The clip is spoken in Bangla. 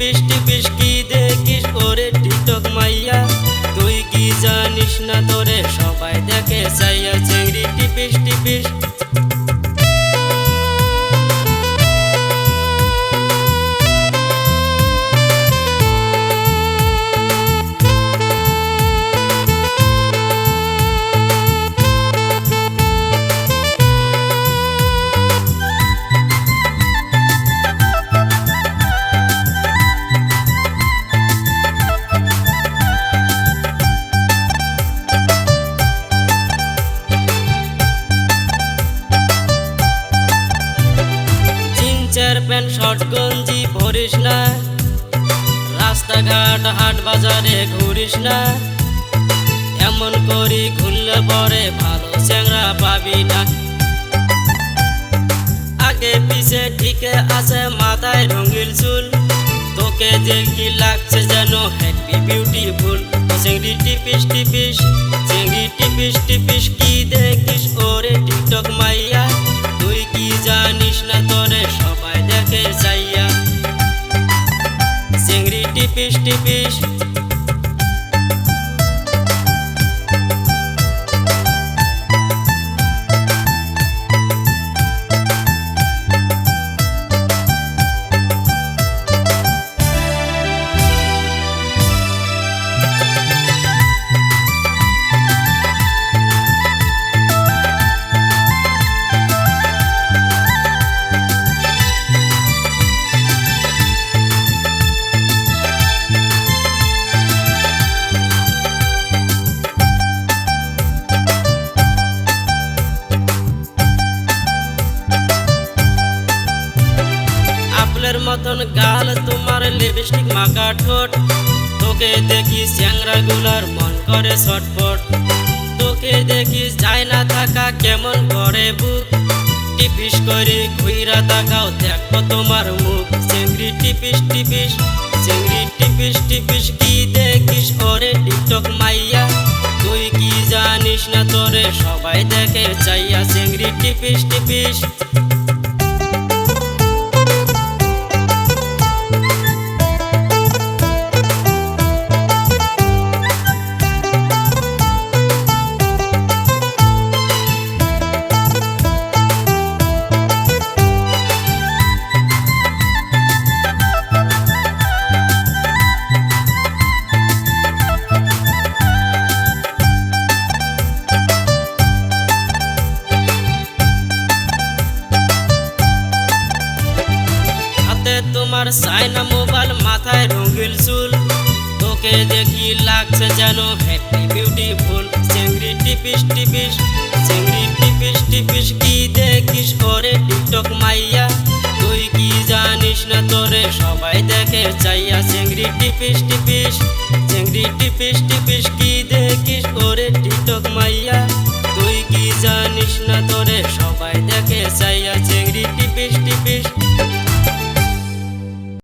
টিপিস টিপিস কি দেখিস ওরে টিকটক মাইয়া তুই কি জানিস না তোরে সবাই দেখে চাইয়া চিংড়ি টিপিস টিপিস প্যান্ট শর্ট গঞ্জি পরিস না রাস্তাঘাট হাট বাজারে ঘুরিস না এমন করি ঘুরলে পরে ভালো চ্যাংরা পাবি না আগে পিছে ঠিকে আছে মাথায় রঙিন চুল তোকে দেখি লাগছে যেন হ্যাপি বিউটিফুল চিংড়ি টিপিস টিপিস চিংড়ি টিপিস টিপিস কি দেখিস ওরে টিকটক মাইয়া তুই কি জানিস না তোরে সবাই দেখে চাইয়া চিংড়ি টিপিস টিপিস মতন গাল তোমার লিপস্টিক মাখা ঠোঁট তোকে দেখি চ্যাংরা গুলার মন করে ছটফট তোকে দেখি যায় না থাকা কেমন করে বুক টিপিস করে ঘুইরা তাকাও দেখো তোমার মুখ চিংড়ি টিপিস টিপিস চিংড়ি টিপিস টিপিস কি দেখিস ওরে টিকটক মাইয়া তুই কি জানিস না তোরে সবাই দেখে চাইয়া চিংড়ি টিপিস টিপিস তোমার চায়না মোবাইল মাথায় রঙিন চুল তোকে দেখি লাগছে যেন হ্যাপি বিউটিফুল চিংড়ি টিপিস টিপিস চিংড়ি টিপিস টিপিস কি দেখিস ওরে টিকটক মাইয়া তুই কি জানিস না তোরে সবাই দেখে চাইয়া চিংড়ি টিপিস টিপিস চিংড়ি টিপিস টিপিস কি দেখিস ওরে টিকটক মাইয়া তুই কি জানিস না তোরে সবাই দেখে চাইয়া